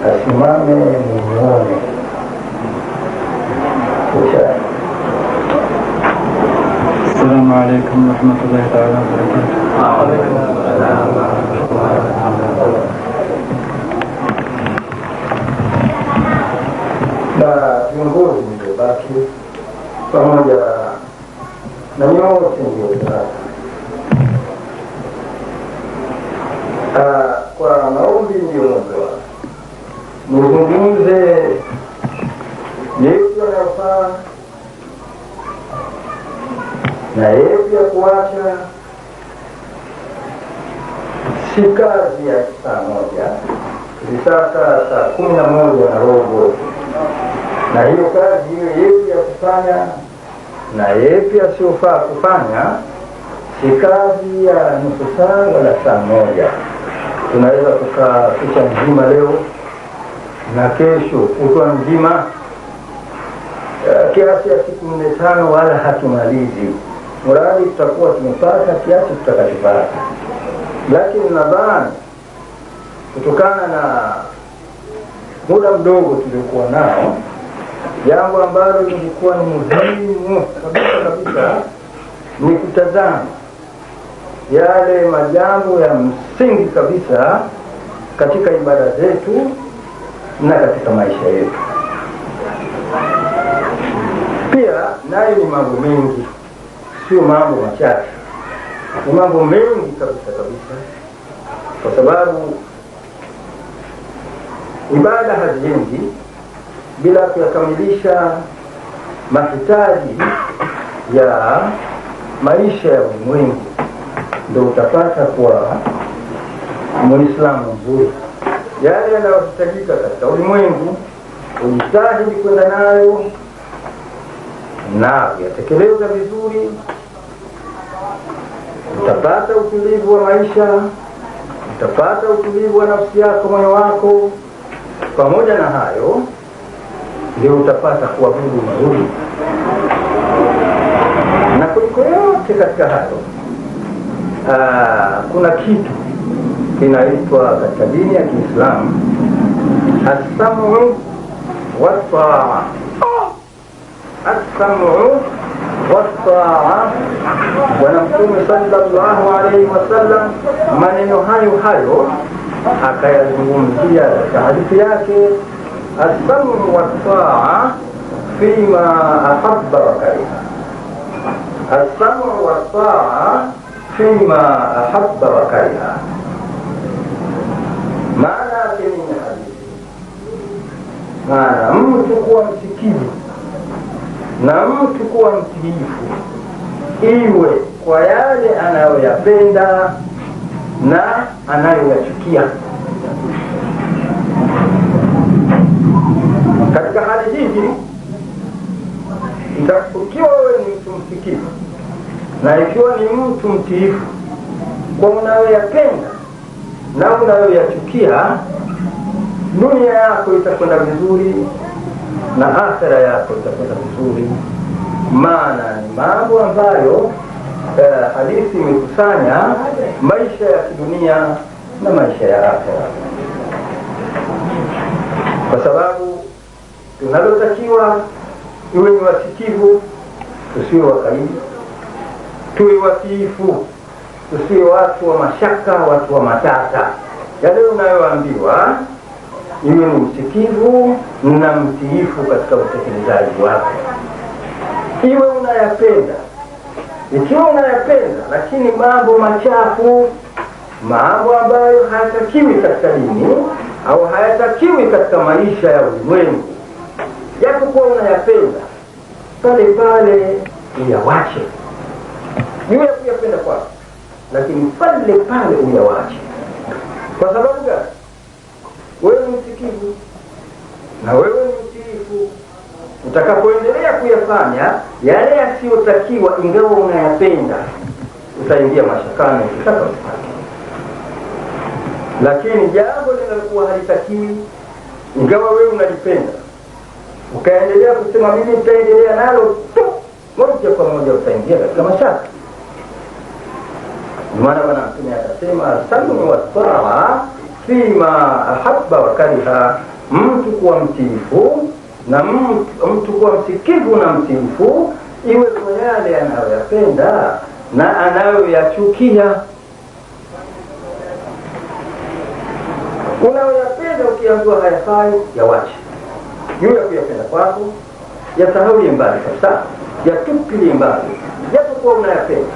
asimame muone. Assalamu alaikum warahmatullahi ta'ala wabarakatuh. Na viongozi mliobaki pamoja na nyote mliobaki, kwa maombi niliyoombewa nizungumze yepi yanayofaa na yepi ya kuacha. Si kazi ya saa moja, hivi sasa saa 11:15, na hiyo kazi hiyo yepi ya kufanya na yepi asiyofaa kufanya. Si kazi ya nusu saa wala saa moja. Tunaweza kukaa kucha nzima leo na kesho kutwa nzima, kiasi ya siku 4-5 wala hatumalizi. Muradi tutakuwa tumepata kiasi tutakachopata. Lakini nadhani kutokana na muda mdogo tuliokuwa nao, jambo ambalo lilikuwa ni muhimu kabisa ni kutazama yale majambo ya msingi kabisa katika ibada zetu na katika maisha yetu. Pia nayo ni mambo mengi, sio mambo machache, ni mambo mengi kabisa, kwa sababu ibada haziendi bila kuyakamilisha mahitaji ya maisha ya ulimwengu. Ndio utapata kuwa Muislamu mzuri. Yale yanayohitajika katika ulimwengu ujitahidi kwenda nayo na yatekeleza vizuri, utapata utulivu wa maisha, utapata utulivu wa nafsi yako, moyo wako. Pamoja na hayo ndio utapata kuabudu vizuri. Na kuliko yote katika hayo, kuna kitu kinaitwa katika dini ya Kiislamu as-sam'u wat-ta'a. As-sam'u wat-ta'a. Bwana Mtume sallallahu alayhi wasallam maneno hayo akayazungumzia katika hadithi yake, as-sam'u wat-ta'a fima ahabba wa kariha. As-sam'u wat-ta'a fima ahabba wa kariha. Maana yake ni hadithi, maana mtu kuwa msikivu na mtu kuwa mtiifu, iwe kwa yale anayoyapenda na anayoyachukia. Katika hali hii, ikiwa wewe ni mtu msikivu na ikiwa ni mtu mtiifu kwa unayoyapenda na unayoyachukia, dunia yako itakwenda vizuri na akhera yako itakwenda vizuri. Maana ni mambo ambayo hadithi imekusanya maisha ya kidunia na maisha ya akhera. Kwa sababu tunalotakiwa iwe ni wasikivu, tusiwe wakaidi, tuwe watiifu, tusiwe watu wa mashaka, watu wa matata. Yale unayoambiwa iwe ni msikivu na mtiifu katika utekelezaji wako. Iwe unayapenda, ikiwa unayapenda lakini mambo machafu, mambo ambayo hayatakiwi katika dini au hayatakiwi katika maisha ya ulimwengu, japo kuwa unayapenda, pale pale uyawache. Iwe kuyapenda kwako, lakini pale pale uyawache. Kwa sababu gani? Wewe ni msikivu na wewe ni mtiifu. Utakapoendelea kuyafanya yale yasiyotakiwa ingawa unayapenda, utaingia mashakani utakapofanya. Lakini jambo linalokuwa halitakiwi ingawa wewe unalipenda, ukaendelea kusema mimi nitaendelea nalo tu, moja kwa moja utaingia katika mashaka. Maana Bwana Mtume akasema, as-sam'u wat-ta'a fima ahabba wa wakariha, mtu kuwa mtiifu na mtu kuwa msikivu na mtiifu iwe kwa yale anayoyapenda na anayoyachukia. Unayoyapenda ukiambiwa hayafai, yawache. Yule kuyapenda kwako yasahaulie mbali kabisa, yatupilie mbali, japokuwa unayapenda.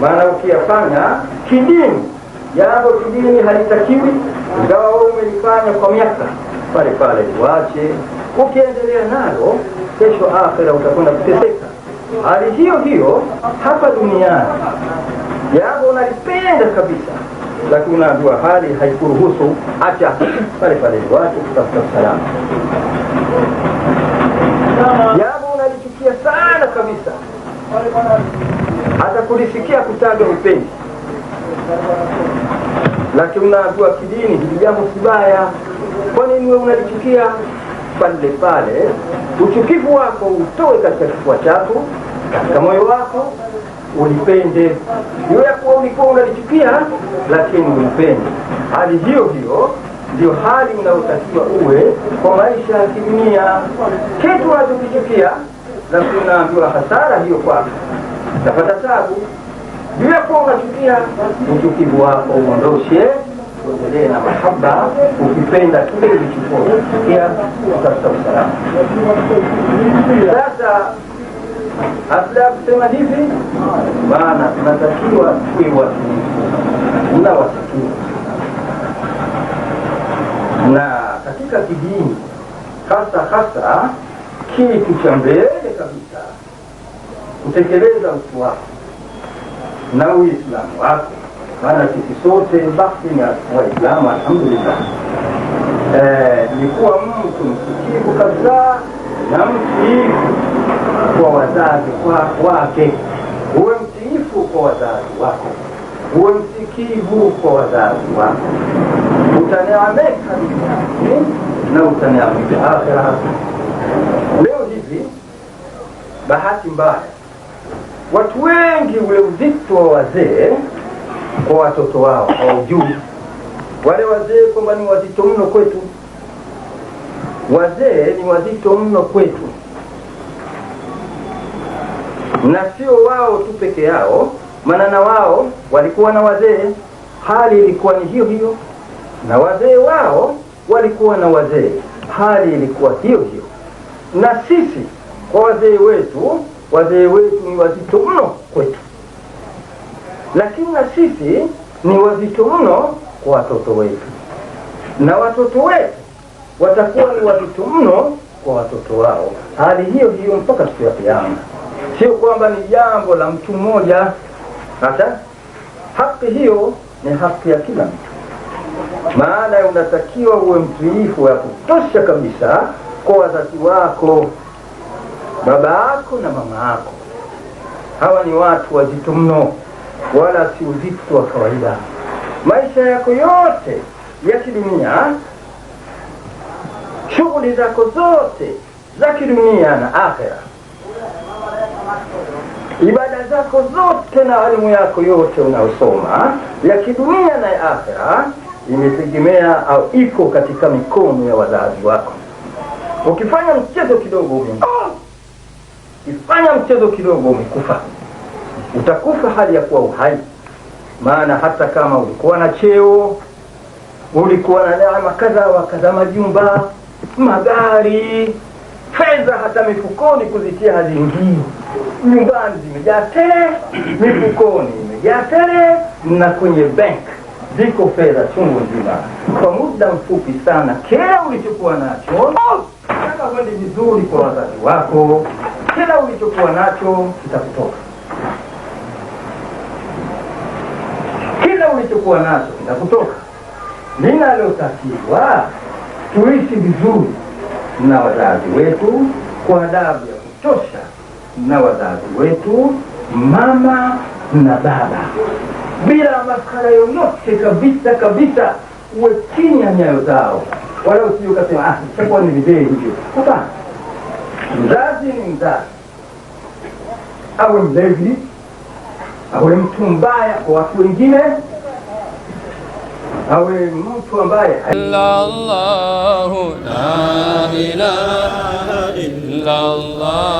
Maana ukiyafanya kidini, jambo kidini halitakiwi, ingawa wewe umelifanya kwa miaka, pale pale liwache. Ukiendelea nalo, kesho akhera utakwenda kuteseka. Hali hiyo hiyo hapa duniani, jambo unalipenda kabisa, lakini unaambiwa hali haikuruhusu, acha, pale pale liwache, kutafuta salama. Jambo unalichukia sana kabisa, hata kulisikia kutaga upendi, lakini unaambiwa kidini hili jambo si baya. Kwa nini wewe unalichukia? Pale pale uchukivu wako utoe katika kifua chako, katika moyo wako, ulipende. Yule kuwa ulikuwa unalichukia, lakini ulipende. Hali hiyo hiyo ndio hali unayotakiwa uwe kwa maisha ya kidunia. Kitu unachokichukia, lakini unaambiwa hasara hiyo kwako, utapata tabu. Yule kuwa unachukia, uchukivu wako uondoshe, uendelee na mahaba, ukipenda kile ulichochukia, utapata usalama. Sasa Asla kusema hivi, maana tunatakiwa kuwa wasikivu, unawasikivu. Na katika kidini hasa kitu cha mbele kabisa kutekeleza utu wako na Uislamu wako. Maana sisi sote basi ni Waislamu, alhamdulillah. Ni kuwa mtu msikivu kabisa na mtiifu kwa wazazi wake. Uwe mtiifu kwa wazazi wako, uwe msikivu kwa wazazi wako, utaneemeka duniani na utaneemeka akhera. Leo hivi bahati mbaya, watu wengi ule uzito wa wazee kwa watoto wao haujui. Wale wazee kwamba ni wazito mno kwetu. Wazee ni wazito mno kwetu, na sio wao tu peke yao, maana na wao walikuwa na wazee, hali ilikuwa ni hiyo hiyo, na wazee wao walikuwa na wazee, hali ilikuwa hiyo hiyo. Na sisi kwa wazee wetu ni wazito mno kwetu, lakini na sisi ni wazito mno kwa watoto wetu, na watoto wetu watakuwa ni wazito mno kwa watoto wao. Hali hiyo hiyo mpaka siku ya Kiyama. Sio kwamba ni jambo la mtu mmoja, hata haki hiyo ni haki ya kila mtu. Maana unatakiwa uwe mtiifu ya kutosha kabisa kwa wazazi wako, baba yako na mama yako. Hawa ni watu wazito mno, wala si uzito wa kawaida. Maisha yako yote ya kidunia, shughuli zako zote za kidunia na akhera, ibada zako zote na elimu yako yote unayosoma ya kidunia na ya akhera, imetegemea au iko katika mikono ya wazazi wako. Ukifanya mchezo kidogo umekufa. Utakufa hali ya kuwa uhai. Maana hata kama ulikuwa na cheo, ulikuwa na neema kadha wa kadha, majumba, magari, fedha hata mifukoni kuzitia haziingii. Nyumbani zimejaa tele, mifukoni imejaa tele, na kwenye bank ziko fedha chungu nzima. Kwa muda mfupi sana kila ulichokuwa nacho kama kwenda vizuri kwa wazazi wako, kila ulichokuwa nacho kitakutoka. Kila ulichokuwa nacho kitakutoka. Linalotakiwa tuishi vizuri na wazazi wetu kwa adabu ya kutosha, na wazazi wetu mama na baba, bila makara yoyote kabisa. Uwe chini ya nyayo zao, wala usije ukasema sasa ni vizee hivyo. Hapana, mzazi ni mzazi. Awe mlevi, awe mtu mbaya kwa watu wengine, awe mtu ambaye Allah, la ilaha illa Allah.